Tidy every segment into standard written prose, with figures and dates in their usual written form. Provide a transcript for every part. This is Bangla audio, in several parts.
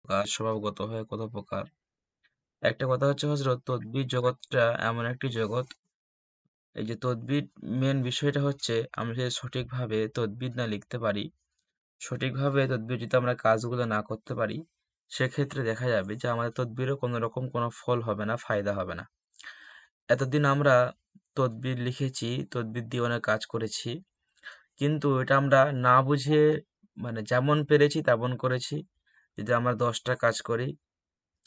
প্রকার, স্বভাবগত হয় কত প্রকার। একটা কথা হচ্ছে হজরত, তদ্বির জগৎটা এমন একটি জগৎ, এই যে তদ্বির মেন বিষয়টা হচ্ছে আমরা যদি সঠিকভাবে তদ্বির না লিখতে পারি, সঠিকভাবে তদ্বির যদি আমরা কাজগুলো না করতে পারি, সেক্ষেত্রে দেখা যাবে যে আমাদের তদ্বিরও কোনো রকম কোনো ফল হবে না, ফায়দা হবে না। এতদিন আমরা তদ্বির লিখেছি, তদ্বির দিয়ে অনেক কাজ করেছি, কিন্তু এটা আমরা না বুঝে মানে যেমন পেরেছি তেমন করেছি। যদি আমরা 10টা কাজ করি,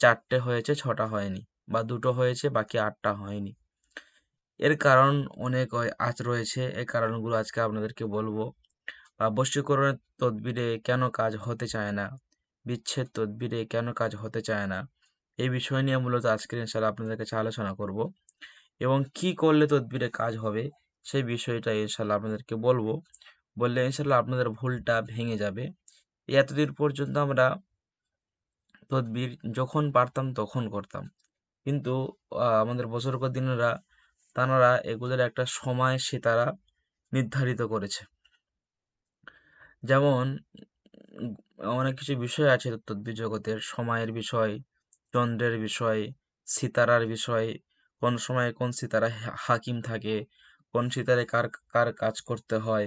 4টে হয়েছে, 6টা হয়নি, বা 2টো হয়েছে, বাকি 8টা হয়নি। এর কারণ অনেক আজ রয়েছে, এই কারণগুলো আজকে আপনাদেরকে বলবো। বা বশীকরণের তদবিরে কেন কাজ হতে চায় না, বিচ্ছেদ তদবিরে কেন কাজ হতে চায় না, এই বিষয় নিয়ে মূলত আজকে ইনশাল্লাহ আপনাদের কাছে আলোচনা করব। এবং কি করলে তদবিরে কাজ হবে, সেই বিষয়টা ইনশাল্লাহ আপনাদেরকে বলবো। বললে ইনশাল্লাহ আপনাদের ভুলটা ভেঙে যাবে। এই এতদিন পর্যন্ত আমরা তদবির যখন পারতাম তখন করতাম, কিন্তু আমাদের বুজুর্গদিনেরা তারা এগুলোর একটা সময় সে তারা নির্ধারিত করেছে। যেমন উম, অনেক কিছু বিষয় আছে তদ্বির জগতের, সময়ের বিষয়, চন্দ্রের বিষয়, সিতারার বিষয়, কোন সময় কোন সিতারা হাকিম থাকে, কোন সিতারে কার কার কাজ করতে হয়,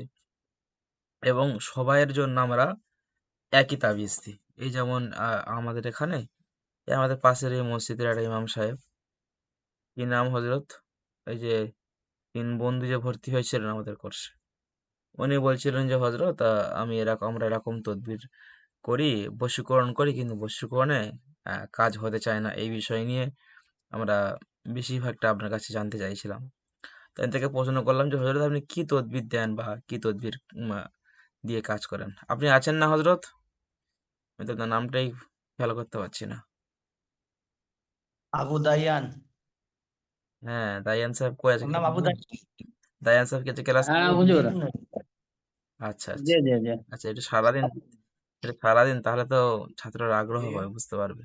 এবং সবাইয়ের জন্য আমরা একই তাবিজ দিই। এই যেমন আমাদের এখানে, এই আমাদের পাশের এই মসজিদের একটা ইমাম সাহেব, কি নাম হজরত, এই যে 3 বন্ধু যে ভর্তি হয়েছিলেন আমাদের কোর্সে, উনি বলছিলেন যে হজরত, আমরা এরকম তদবির করি, বশীকরণ করি, কিন্তু বশীকরণে কাজ হতে চায় না। এই বিষয় নিয়ে আমরা বেশিরভাগটা আপনার কাছে জানতে চাইছিলাম। তাই থেকে প্রশ্ন করলাম যে হজরত, আপনি কি তদবির দেন বা কি তদবির দিয়ে কাজ করেন? আপনি আছেন না হজরত? আমি তো আপনার নামটাই খেয়াল করতে পারছি না। আবু দায়ান। হ্যাঁ, দায়ান সাহেব কই আছে ওর কিছু নাম আবু বলবেন? দায়ান। দায়ান সাহেব কিছু ক্লাস হ্যাঁ করেন? হুজুর। আচ্ছা জি আচ্ছা। জি জি। আচ্ছা, এটা সারাদিন তাহলে তো ছাত্ররা আগ্রহ পাবে, বুঝতে পারবে।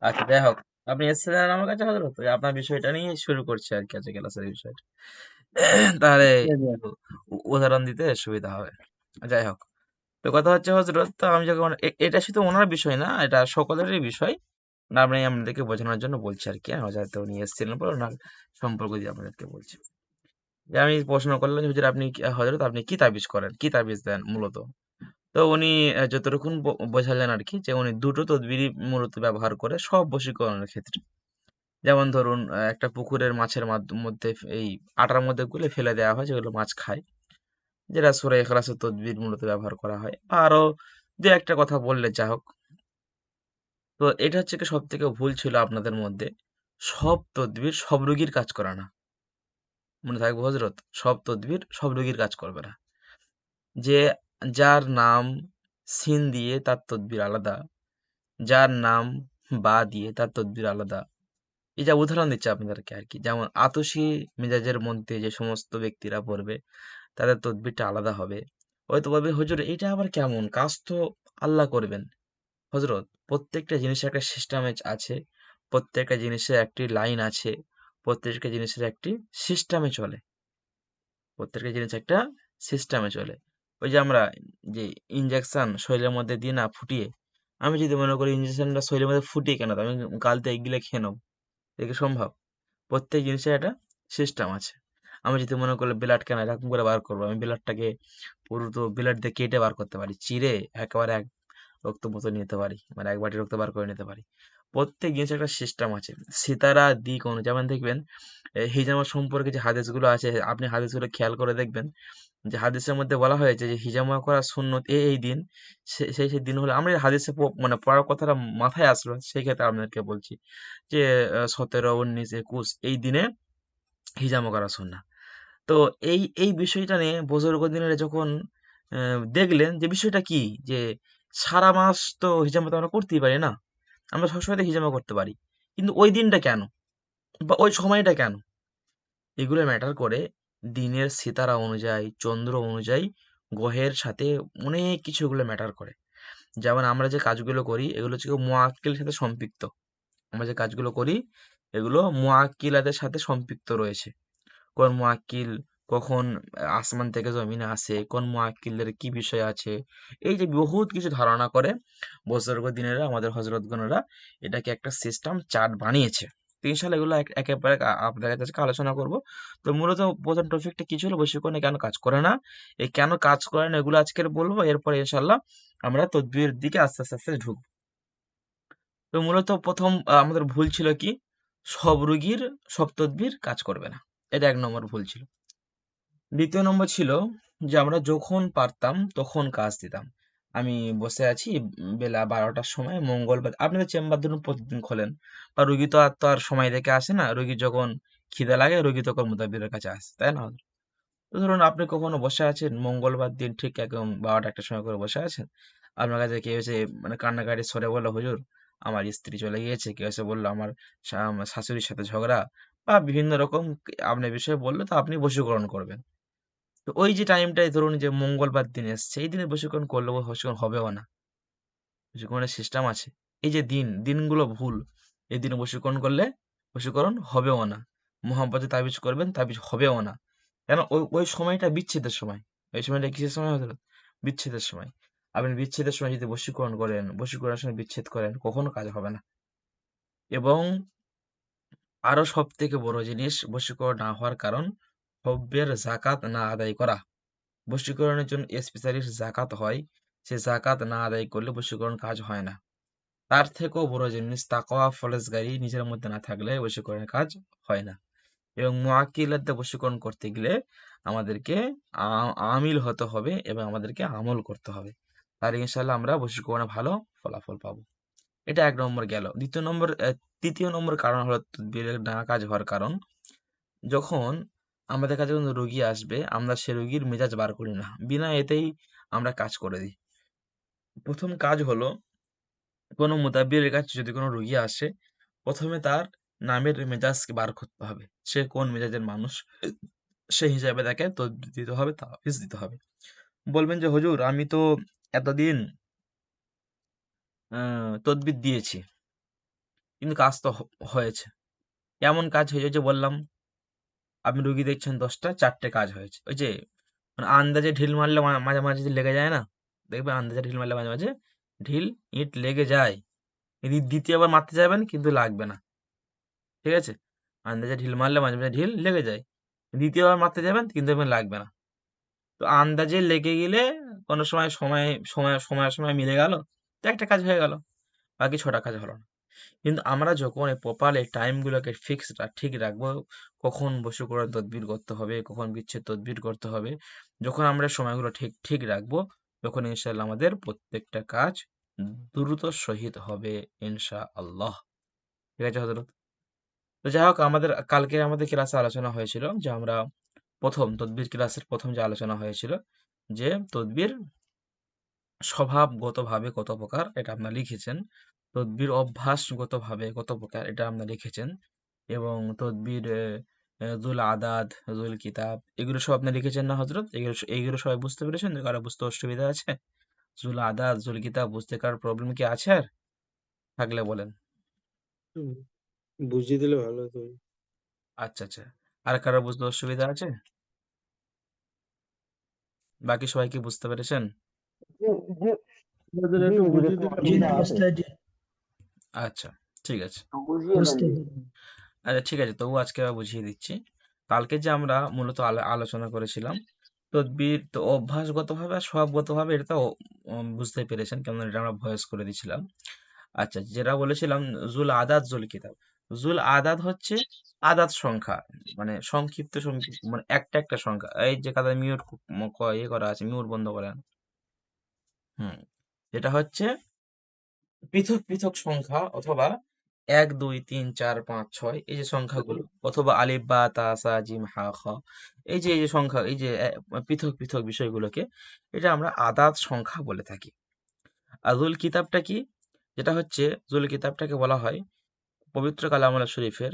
আচ্ছা, যাই হোক, আপনি এসেছিলেন আমার কাছে হজরত, ওই আপনার বিষয়টা নিয়ে শুরু করছি আর কি, আছে ক্লাসের বিষয়টা। তাহলে জি জি। একটু উদাহরণ দিতে সুবিধা হবে। যাই হোক, তো কথা হচ্ছে হজরত, তো আমি যখন এটা শুধু ওনার বিষয় না, এটা সকলেরই বিষয়। না, আমি আপনাদেরকে বোঝানোর জন্য বলছি আর কি, আমার যাতে উনি এসেছিলেন পরে ওনার সম্পর্ক দিয়ে আপনাদেরকে বলছি। যে আমি প্রশ্ন করলাম যে, হুজুর আপনি হজরত আপনি কি তাবিজ করেন, কি তাবিজ দেন মূলত? তো উনি যতটুকুন বোঝালেন আর কি, যে উনি 2টো তদবিরই মূলত ব্যবহার করে সব বশীকরণের ক্ষেত্রে। যেমন ধরুন, একটা পুকুরের মাছের মধ্যে এই আটার মধ্যে গুলে ফেলে দেওয়া হয়, যেগুলো মাছ খায়, যেটা সূরা ইখলাসের তদবির মূলত ব্যবহার করা হয়। আরো দু একটা কথা বললে যা হোক। তো এটা হচ্ছে কি সব থেকে ভুল ছিল আপনাদের মধ্যে, সব তদবির সব রোগীর কাজ করে না। মনে থাকবে হজরত, সব তদবির সব রোগীর কাজ করবে না। যে যার নাম সিন দিয়ে তার তদবির আলাদা, যার নাম বা দিয়ে তার তদবির আলাদা। এই যা উদাহরণ দিচ্ছে আপনাদেরকে আর কি, যেমন আতশী মেজাজের মধ্যে যে সমস্ত ব্যক্তিরা পড়বে, তাদের তদবিরটা আলাদা হবে। হয়তো বলবে হুজুর এটা আবার কেমন কাজ, তো আল্লাহ করবেন। হজরত, প্রত্যেকটা জিনিসের একটা সিস্টেম আছে, প্রত্যেকটা জিনিসের একটি লাইন আছে, প্রত্যেকটা জিনিসের একটি সিস্টেমে চলে, প্রত্যেকটা জিনিস একটা সিস্টেমে চলে। ওই যে আমরা যে ইনজেকশন শরীরের মধ্যে দিই না ফুটিয়ে, আমি যদি মনে করি ইনজেকশনটা শরীরের মধ্যে ফুটিয়ে কেন দেবো, আমি গালতে এগুলো খেয়ে নেবো, এটা কি সম্ভব? প্রত্যেক জিনিসের একটা সিস্টেম আছে। আমি যদি মনে করলে ব্লাড কেন এরকম করে বার করবো, আমি ব্লাডটাকে পুরো তো ব্লাড দিয়ে কেটে বার করতে পারি, চিরে একেবারে এক রক্ত মতো নিতে পারি, মানে 1 বাটি রক্ত বার করে নিতে পারি। প্রত্যেক জিনিসের একটা সিস্টেম আছে। সিতারা দিক অনুযায়ী, যেমন দেখবেন হিজামা সম্পর্কে যে হাদিসগুলো আছে, আপনি হাদিসগুলো খেয়াল করে দেখবেন যে হাদিসের মধ্যে বলা হয়েছে যে হিজামা করা সুন্নত এই দিন, সেই দিন হলো, আমরা এই হাদিসে মানে পড়ার কথাটা মাথায় আসলো, সেই ক্ষেত্রে আপনাদেরকে বলছি যে 17, 19, 21 এই দিনে হিজামা করা সুন্নাহ। তো এই বিষয়টা নিয়ে বুজুর্গদিনেরা যখন দেখলেন যে বিষয়টা কি, যে সারা মাস তো হিজামা তো আমরা করতেই পারি না, আমরা সবসময় তো হিজামা করতে পারি, কিন্তু ওই দিনটা কেন বা ওই সময়টা কেন? এগুলো ম্যাটার করে দিনের সিতারা অনুযায়ী, চন্দ্র অনুযায়ী, গ্রহের সাথে অনেক কিছু এগুলো ম্যাটার করে। যেমন আমরা যে কাজগুলো করি এগুলো হচ্ছে মুআক্কিলের সাথে সম্পৃক্ত। আমরা যে কাজগুলো করি এগুলো মুআক্কিলাতের সাথে সম্পৃক্ত রয়েছে। কোন মুআক্কিল, কখন আসমান থেকে জমিনে আসে, কোন মুআক্কিলদের কি বিষয় আছে, এই যে বহুত কিছু ধারণা করে বুজুর্গ দিনেরা, আমাদের হযরতগণেরা এটাকে একটা সিস্টেম চার্ট বানিয়েছে। তো ইনশাআল্লাহ এগুলো একেবারে আপনাদের কাছে আলোচনা করব। তো মূলত প্রথম টপিকটা কি ছিল, বশীকরণে কেন কাজ করে না, এই কেন কাজ করে না এগুলো আজকের বলবো। এরপরে ইনশাআল্লাহ আমরা তদবিরের দিকে আস্তে আস্তে আস্তে ঢুকবো। তো মূলত প্রথম আমাদের ভুল ছিল কি, সব রোগীর সব তদবির কাজ করবে না, এটা এক নম্বর ভুল ছিল। দ্বিতীয় নম্বর ছিল যে আমরা যখন পারতাম তখন কাজ দিতাম। আমি বসে আছি বেলা 12টার সময়, মঙ্গলবার, আপনি তো চেম্বার ধরুন প্রতিদিন খোলেন, বা রুগী তো আর সময় দেখে আসে না, রুগী যখন খিদে লাগে রুগী তখন মুতাবিরের কাছে আসে, তাই না? তো ধরুন আপনি কখনো বসে আছেন মঙ্গলবার দিন ঠিক একদম 12টা একটা সময় করে বসে আছেন, আপনার কাছে কেউ এসে মানে কান্নাকাটি সরে বললো, হুজুর আমার স্ত্রী চলে গিয়েছে, কেউ এসে বললো আমার আমার শাশুড়ির সাথে ঝগড়া, বা বিভিন্ন রকম আপনার বিষয়ে বললো, তো আপনি বশীকরণ করবেন। তো ওই যে টাইমটাই ধরুন যে মঙ্গলবার দিন এসছে, এই দিনে বশীকরণ করলেও বশীকরণ হবেও না, বশীকরণের সিস্টেম আছে। এই যে দিনগুলো ভুল, এই দিনে বশীকরণ করলে বশীকরণ হবেও না। মোহাম্মতে তাবিজ করবেন, তাবিজ হবেও না। কেন, ওই ওই সময়টা বিচ্ছেদের সময়। ওই সময়টা কিসের সময় হতো? বিচ্ছেদের সময়। আপনি বিচ্ছেদের সময় যদি বশীকরণ করেন, বশীকরণের সময় বিচ্ছেদ করেন, কখনো কাজ হবে না। এবং আরো সব থেকে বড় জিনিস, বশীকরণ না হওয়ার কারণ হব্বের জাকাত না আদায় করা। বশীকরণের জন্য স্পেশালিস্ট জাকাত হয়, সে জাকাত না আদায় করলে বশীকরণ কাজ হয় না। তার থেকেও বড় জিনিস তাকওয়া ফরেজগারি নিজের মধ্যে না থাকলে বশীকরণের কাজ হয় না। এবং মুআক্কিলাতে বশীকরণ করতে গেলে আমাদেরকে আমিল হতে হবে এবং আমাদেরকে আমল করতে হবে, তাহলে ইনশাল্লাহ আমরা বশীকরণে ভালো ফলাফল পাবো। এটা এক নম্বর গেল। তৃতীয় নম্বর কারণ হলো তদবিরের না কাজ হওয়ার কারণ, যখন আমাদের কাছে কোনো রোগী আসবে আমরা সে রোগীর মেজাজ বার করি না, বিনা এতেই আমরা কাজ করে দিই। প্রথম কাজ হলো, কোনো মুতাব্বিরের কাছে যদি কোনো রোগী আসে, প্রথমে তার নামের মেজাজকে বার করতে হবে, সে কোন মেজাজের মানুষ, সেই হিসাবে তাকে তদবির দিতে হবে, তাবিজ দিতে হবে। বলবেন যে হুজুর আমি তো এতদিন তদবির দিয়েছি, কিন্তু কাজ তো হয়েছে। এমন কাজ হয়েছে যে বললাম, আপনি রুগী দেখছেন 10টা, 4টে কাজ হয়েছে। ওই যে মানে আন্দাজে ঢিল মারলে মাঝে মাঝে যে লেগে যায় না, দেখবে আন্দাজে ঢিল মারলে মাঝে মাঝে ঢিল ইট লেগে যায়। দ্বিতীয়বার মারতে যাবেন কিন্তু লাগবে না, ঠিক আছে? আন্দাজে ঢিল মারলে মাঝে মাঝে ঢিল লেগে যায়, দ্বিতীয়বার মারতে যাবেন কিন্তু দেখবেন লাগবে না। তো আন্দাজে লেগে গেলে কোনো সময় সময় মিলে গেল, তো একটা কাজ হয়ে গেল, বাকি 6টা কাজ হলো না। কিন্তু আমরা যখন এই প্রপারলি টাইমগুলোকে ঠিক রাখবো, কখন বশীকরণ তদবির করতে হবে, কখন বিচ্ছেদ তদবির করতে হবে, যখন আমরা সময়গুলো ঠিক ঠিক রাখবো, তখন ইনশাআল্লাহ আমাদের প্রত্যেকটা কাজ দ্রুত সহিত হবে ইনশাআল্লাহ। ঠিক আছে হযরত? তো যাই হোক, আমাদের ক্লাসে আলোচনা হয়েছিল যে আমরা তদবির ক্লাসের প্রথম যে আলোচনা হয়েছিল যে তদবির স্বভাবগতভাবে কত প্রকার, এটা আপনারা লিখেছেন। তদবির অভ্যাসগতভাবে কত প্রকার, এটা আপনারা লিখেছেন। এবং তদবির জুল আদাদ, জুল কিতাব, এগুলো সব আপনি লিখেছেন না হজরত? এগুলো সবাই বুঝতে পেরেছেন? কারো বুঝতে অসুবিধা আছে? জুল আদাদ, জুল কিতাব বুঝতে কারো প্রবলেম কি আছে আর? থাকলে বলেন। হুম, বুঝিয়ে দিলে ভালো হতো। আচ্ছা আচ্ছা, আর কারো বুঝতে অসুবিধা আছে? বাকি সবাই কি বুঝতে পেরেছেন? জি জি হুজুর, জি, একটু বুঝিয়ে বুঝতে দিলে জি অসুবিধা আছে, নমস্তে জি। আচ্ছা, ঠিক আছে। একটু বুঝিয়ে দেন বুঝতে জি। পেরেছি। আচ্ছা ঠিক আছে, তবু আজকে আবার বুঝিয়ে দিচ্ছি। কালকে যে আমরা মূলত আলোচনা করেছিলাম তদবির, তো অভ্যাসগতভাবে আর স্বভাবগতভাবে, এটা তো বুঝতে পেরেছেন, কেমন এটা আমরা ভয়েস করে দিয়েছিলাম। আচ্ছা, যেটা বলেছিলাম জুল আদাদ জুল কিতাব, জুল আদাদ হচ্ছে আদাদ সংখ্যা, মানে সংক্ষিপ্ত মানে একটা একটা সংখ্যা, এই যে কাদা মিউট ইয়ে করা আছে, মিউট বন্ধ করেন। হুম, যেটা হচ্ছে পৃথক পৃথক সংখ্যা, অথবা 1 2 3 4 5 6, এই যে সংখ্যাগুলো, অথবা আলিফ বা তা সা জিম হা খ, এই যে সংখ্যা, এই যে পৃথক পৃথক বিষয়গুলোকে, এটা আমরা আদাদ সংখ্যা বলে থাকি। আর জুল কিতাবটা কি? যেটা হচ্ছে, জুল কিতাবটাকে বলা হয় পবিত্র কালামুল্লাহ শরীফের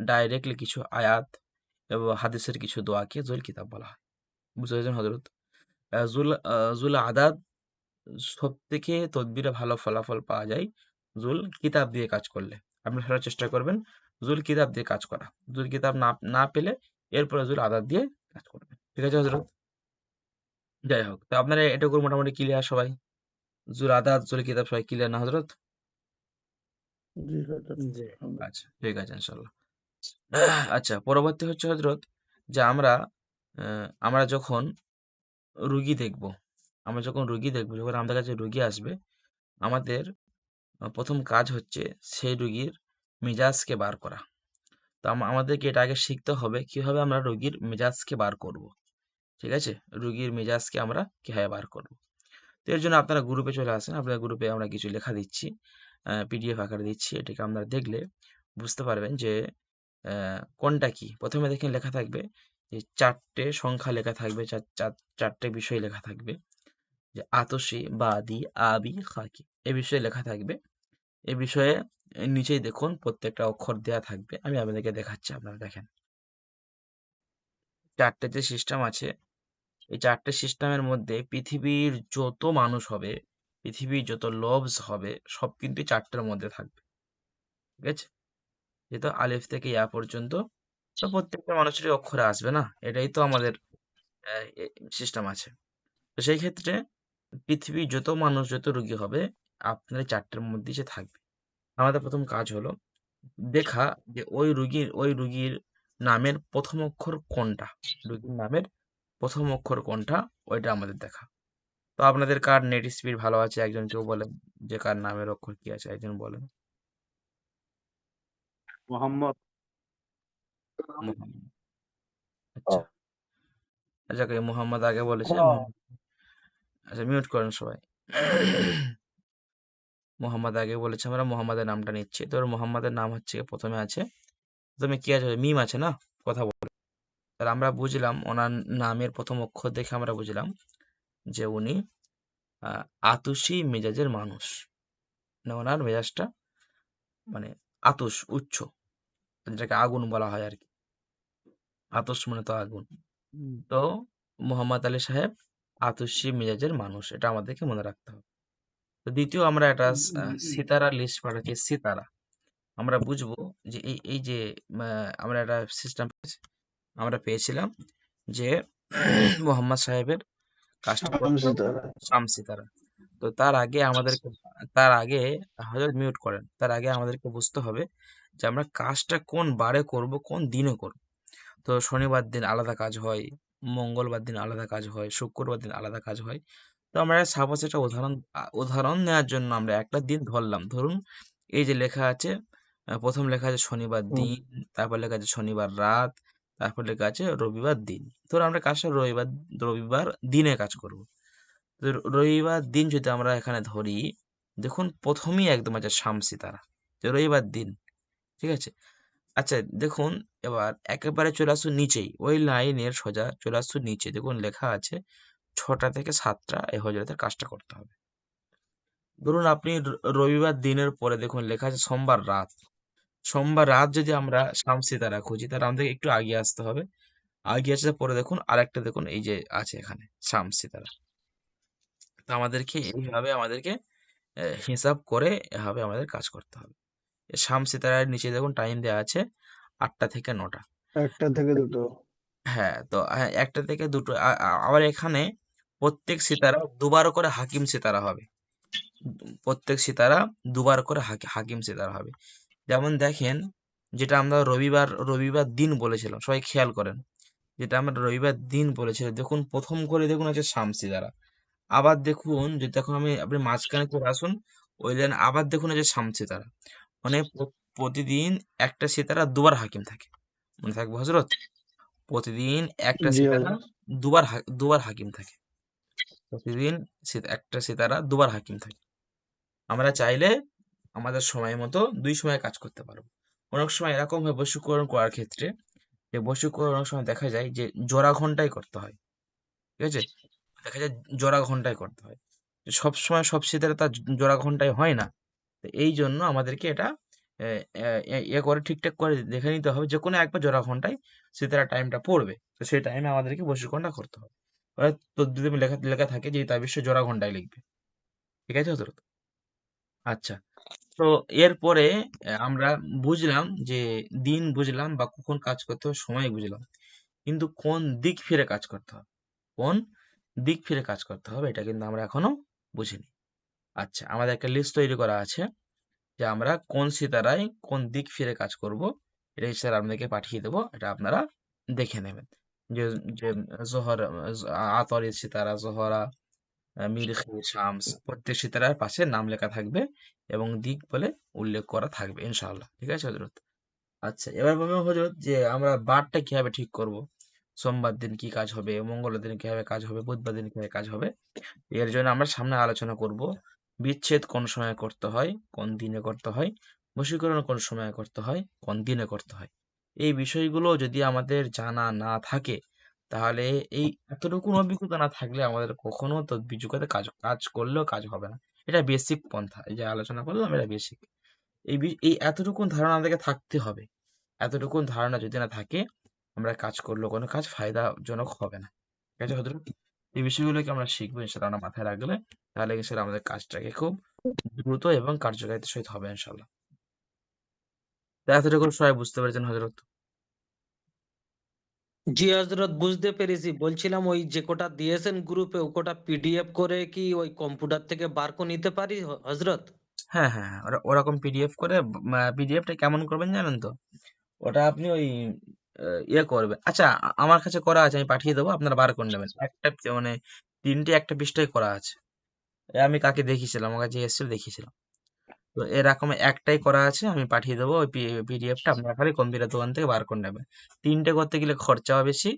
ডাইরেক্টলি কিছু আয়াত এবং হাদিসের কিছু দোয়াকে জুল কিতাব বলা হয়। বুঝতে পেরেছেন হজরত? জুল আদাদ, সব থেকে তদবিরে ভালো ফলাফল পাওয়া যায় জুল কিতাব দিয়ে কাজ করলে। আপনি সেটা চেষ্টা করবেন জুল কিতাব দিয়ে কাজ করা। জুল কিতাব না না পেলে এরপরে জুল আদাদ দিয়ে কাজ করবেন। ঠিক আছে হজরত? যাই হোক, তো আপনারা এটুকু মোটামুটি ক্লিয়ার সবাই? জুল আদাত জুল কিতাব সবাই ক্লিয়ার না হজরত? জি হজরত। জি আচ্ছা, ঠিক আছে ইনশাল্লাহ। আচ্ছা, পরবর্তী হচ্ছে হজরত যে আমরা যখন রুগী দেখব, যখন আমাদের কাছে রুগী আসবে, আমাদের প্রথম কাজ হচ্ছে সেই রুগীর মেজাজকে বার করা। তো আমাদেরকে এটা আগে শিখতে হবে কিভাবে আমরা রুগীর মেজাজকে বার করব। ঠিক আছে? রুগীর মেজাজকে আমরা কিভাবে বার করব। তো এর জন্য আপনারা গ্রুপে চলে আসেন। আপনার গ্রুপে আমরা কিছু লেখা দিচ্ছি, পিডিএফ আকারে দিচ্ছি। এটাকে আপনারা দেখলে বুঝতে পারবেন যে কোনটা কি। প্রথমে দেখেন লেখা থাকবে যে ৪টে সংখ্যা লেখা থাকবে, ৪টে বিষয় লেখা থাকবে। যে আতশি, বাদি, আবি, খাকি এ বিষয়ে লেখা থাকবে। এ বিষয়ে নিচেই দেখুন প্রত্যেকটা অক্ষর দেয়া থাকবে। আমি আপনাদেরকে দেখাচ্ছি, আপনারা দেখেন। ৪টে যে সিস্টেম আছে, এই ৪টে সিস্টেমের মধ্যে পৃথিবীর যত মানুষ হবে, পৃথিবীর যত লভস হবে, সব কিন্তু ৪টের মধ্যে থাকবে। ঠিক আছে? যেহেতু আলিফ থেকে ইয়া পর্যন্ত, তো প্রত্যেকটা মানুষেরই অক্ষরে আসবে না? এটাই তো আমাদের সিস্টেম আছে। তো সেই ক্ষেত্রে পৃথিবীর যত মানুষ, যত রোগী হবে, আপনার এই ৪টের মধ্যেই সে থাকবে। আমাদের প্রথম কাজ হলো দেখা যে ওই রুগীর নামের প্রথম অক্ষর কোনটা। রুগীর নামের প্রথম অক্ষর কোনটা, ওইটা আমাদের দেখা। তো আপনাদের কার নেট স্পিড ভালো আছে, একজন কেউ বলেন যে কার নামের অক্ষর কি আছে, একজন বলেন। মোহাম্মদ। মোহাম্মদ। আচ্ছা, আচ্ছা, মোহাম্মদ আগে বলেছে। আচ্ছা, মিউট করেন সবাই। মোহাম্মদ আগে বলেছে, আমরা মোহাম্মদের নামটা নিচ্ছি। তো মোহাম্মদের নাম হচ্ছে প্রথমে আছে, প্রথমে কি আছে, মিম আছে না? কথা বলে তাহলে আমরা বুঝলাম ওনার নামের প্রথম অক্ষর দেখে আমরা বুঝলাম যে উনি আতুশী মেজাজের মানুষ। মানে ওনার মেজাজটা মানে আতুশ, উচ্চ, যেটাকে আগুন বলা হয় আর কি। আতশ মানে তো আগুন। তো মোহাম্মদ আলী সাহেব আতুশী মেজাজের মানুষ, এটা আমাদেরকে মনে রাখতে হবে। তো দ্বিতীয় আমরা একটা সিতারা লিস্ট পাঠাচ্ছি, সিতারা। আমরা বুঝবো যে এই এই যে আমরা একটা সিস্টেম আমরা পেয়েছিলাম যে মোহাম্মদ সাহেবের কাজটা করতে হবে শামসিতারা। শামসিতারা। তো তার আগে হযরত মিউট করেন। তার আগে আমাদেরকে বুঝতে হবে যে আমরা কাজটা কোন বারে করব, কোন দিনে করব। তো শনিবার দিন আলাদা কাজ হয়, মঙ্গলবার দিন আলাদা কাজ হয়, শুক্রবার দিন আলাদা কাজ হয়। তো আমরা সাপোজ একটা উদাহরণ নেওয়ার জন্য আমরা একটা দিন ধরলাম। ধরুন এই যে লেখা আছে, প্রথম লেখা আছে শনিবার দিন, তারপর লেখা আছে শনিবার রাত, তারপর লেখা আছে রবিবার দিন। ধরুন আমরা কাজটা রবিবার রবিবার দিনে কাজ করব। তো রবিবার দিন যদি আমরা এখানে ধরি, দেখুন প্রথমেই একদম আছে শামসি তারা, যে রবিবার দিন। ঠিক আছে? আচ্ছা দেখুন, এবার একেবারে চলে আসুন নিচেই, ওই লাইনের সোজা চলে আসুন নিচে, দেখুন লেখা আছে ৬টা থেকে ৭টা এই হজরতের কাজটা করতে হবে। ধরুন আপনি রবিবার দিনের পরে দেখুন লেখা আছে সোমবার রাত। সোমবার রাত যদি আমরা শামসি তারা খুঁজি, তাহলে আমাদের একটু আগিয়ে আসতে হবে। আগিয়ে আসার পরে দেখুন আরেকটা, দেখুন এই যে আছে এখানে শামসি তারা। তো আমাদেরকে হিসাব করে এভাবে আমাদের কাজ করতে হবে। শামসি তারার নিচে দেখুন টাইম দেওয়া আছে ৮টা থেকে ৯টা। ১টা থেকে ২টো। হ্যাঁ, তো ১টা থেকে ২টো। আবার এখানে প্রত্যেক সিতারা দুবার করে হাকিম সিতারা হবে। প্রত্যেক সিতারা দুবার করে হাকিম সিতারা হবে। যেমন দেখেন, যেটা আমরা রবিবার রবিবার দিন বলেছিলাম, সবাই খেয়াল করেন। যেটা আমরা রবিবার দিন বলেছিলাম, দেখুন প্রথম করে দেখুন আছে শামসি তারা। আবার দেখুন, যদি এখন আপনি মাঝখানে চলে আসুন, ওই লাইন আবার দেখুন আছে শামসি তারা। মানে প্রতিদিন একটা সিতারা দুবার হাকিম থাকে। মনে থাকবে হজরত? প্রতিদিন একটা জি সিতারা হযরত। দুবার হাকিম থাকে। প্রতিদিন একটা সিতারা দুবার হাকিম থাকে। আমরা চাইলে আমাদের সময় মতো ২ সময়ে কাজ করতে পারবো। অনেক সময় এরকম হয় বশীকরণ করার ক্ষেত্রে, যে বশীকরণ অনেক সময় দেখা যায় যে জোড়া ঘন্টায় করতে হয়। ঠিক আছে? দেখা যায় জোড়া ঘন্টায় করতে হয়। সব সময় সব সিতারা তার জোড়া ঘন্টায় হয় না। তো এই জন্য আমাদেরকে এটা এ এ এ ইয়ে করে ঠিকঠাক করে দেখে নিতে হবে যে কোনো একবার জোড়া ঘন্টায় সিতারা টাইমটা পড়বে। তো সেই টাইমে আমাদেরকে বশীকরণটা করতে হবে। এবার তদ্বিরে লেখা লেখা থাকে যে তাবিজ জোড়া ঘন্টায় লিখবে। ঠিক আছে হজরত? আচ্ছা। তো এরপরে আমরা বুঝলাম যে দিন বুঝলাম বা কখন কাজ করতে হবে সময় বুঝলাম। কিন্তু কোন দিক ফিরে কাজ করতে হবে, কোন দিক ফিরে কাজ করতে হবে এটা কিন্তু আমরা এখনো বুঝিনি। আচ্ছা, আমাদের একটা লিস্ট তৈরি করা আছে যে আমরা কোন সিতারায় কোন দিক ফিরে কাজ করব। এটা স্যার আপনাদেরকে পাঠিয়ে দেবো, এটা আপনারা দেখে নেবেন। যে যে জোহর, আতরের সিতারা, জোহরা, মিরখি, শামস, প্রত্যেক সিতারার পাশে নাম লেখা থাকবে এবং দিক বলে উল্লেখ করা থাকবে ইনশাআল্লাহ। ঠিক আছে হজরত? আচ্ছা, এবার বলবো হজরত যে আমরা বারটা কিভাবে ঠিক করব। সোমবার দিন কি কাজ হবে, মঙ্গলবার দিন কিভাবে কাজ হবে, বুধবার দিন কিভাবে কাজ হবে, এর জন্য আমরা সামনে আলোচনা করব। বিচ্ছেদ কোন সময় করতে হয়, কোন দিনে করতে হয়, বশীকরণ কোন সময় করতে হয়, কোন দিনে করতে হয়। এই বিষয়গুলো যদি আমাদের জানা না থাকে, তাহলে এই এতটুকু অভিজ্ঞতা না থাকলে আমাদের কখনো তদ্বির যুগতে কাজ কাজ করলেও কাজ হবে না। এটা বেসিক পন্থা, এই যে আলোচনা করলাম এটা বেসিক। এই এতটুকুন ধারণা আমাদেরকে থাকতে হবে। এতটুকুন ধারণা যদি না থাকে, আমরা কাজ করলেও কোনো কাজ ফায়দাজনক হবে না। ঠিক আছে হজরত? এই বিষয়গুলোকে আমরা শিখবো ইনশাল্লাহ, আমরা মাথায় রাখলে তাহলে ইনশাল্লাহ আমাদের কাজটাকে খুব দ্রুত এবং কার্যকারিতার সহিত হবে ইনশাল্লাহ। তো এতটুকু সবাই বুঝতে পেরেছেন হজরত? জি হজরত, বুঝতে পেরেছি। বলছিলাম ওই যে কোটা দিয়েছেন গ্রুপে ও কোটা পিডিএফ করে কি ওই কম্পিউটার থেকে বার করে নিতে পারি হজরত? হ্যাঁ হ্যাঁ হ্যাঁ, ওরকম পিডিএফ করে। পিডিএফটা কেমন করবেন জানেন তো? ওটা আপনি ওই ইয়ে করবেন। আচ্ছা, আমার কাছে করা আছে, আমি পাঠিয়ে দেবো, আপনারা বার করে নেবেন। একটা মানে তিনটে একটা পৃষ্ঠায় করা আছে। এ আমি কাকে দেখিয়েছিলাম, আমার কাছে এসেছিল দেখিয়েছিলাম। তো এরকম একটাই করা আছে, আমি পাঠিয়ে দেবো ওই পিডিএফটা, আপনারা খালি কম্পিউটার দোকান থেকে বার করে নেবেন। তিনটে করতে গেলে খরচাও বেশি,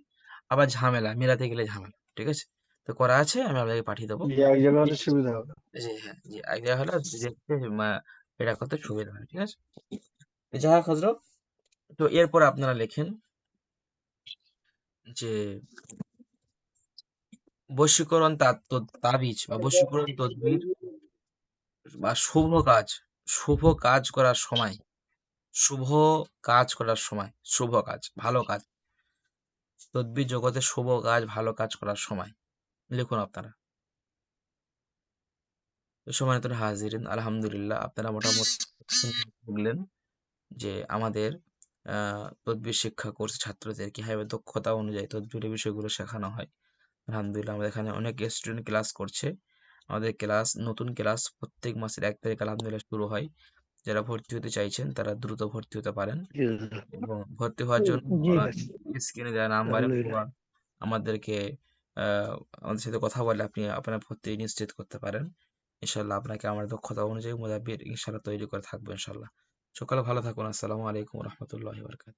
আবার ঝামেলা, মেলাতে গেলে ঝামেলা। ঠিক আছে? তো করা আছে, আমি আপনাকে পাঠিয়ে দেবো। যে এক জায়গা হলে সুবিধা হবে। জি হ্যাঁ, জি আইডিয়া হলো দেখতে এটা করতে সুবিধা হয়। ঠিক আছে? তো যাই হোক হজরত, তো এরপর আপনারা লেখেন যে বশীকরণ তাবিজ বা বশীকরণ তদবির বা শুভ কাজ করার সময়, শুভ কাজ করার সময়, শুভ কাজ, ভালো কাজ, তদ্বির জগতে শুভ কাজ, ভালো কাজ করার সময় লিখুন আপনারা। তো সম্মানিত হাজিরিন, আলহামদুলিল্লাহ আপনারা মোটামুটি বুঝলেন যে আমাদের তদবির শিক্ষা কোর্স ছাত্রদের কিভাবে দক্ষতা অনুযায়ী তদবিরের বিষয়গুলো শেখানো হয়। আলহামদুলিল্লাহ আমাদের এখানে অনেক স্টুডেন্ট ক্লাস করছে। আমাদের ক্লাস, নতুন ক্লাস প্রত্যেক মাসের 1 তারিখ আলহামদুলিল্লাহ শুরু হয়। যারা ভর্তি হতে চাইছেন তারা দ্রুত ভর্তি হতে পারেন জি দাদা। এবং ভর্তি হওয়ার জন্য জি আছে। স্ক্রিনে দেওয়া নাম্বারে আলহামদুলিল্লাহ। আমাদেরকে আমাদের সাথে কথা বলে আপনি আপনার ভর্তি নিশ্চিত করতে পারেন। ইনশাল্লাহ আপনাকে আমার দক্ষতা অনুযায়ী মোদাব্বির ইনশাল্লাহ তৈরি করে থাকবো ইনশাল্লাহ। সকালে ভালো থাকুন। আসসালামু আলাইকুম রহমতুল্লাহি ওয়া বারাকাতুহু।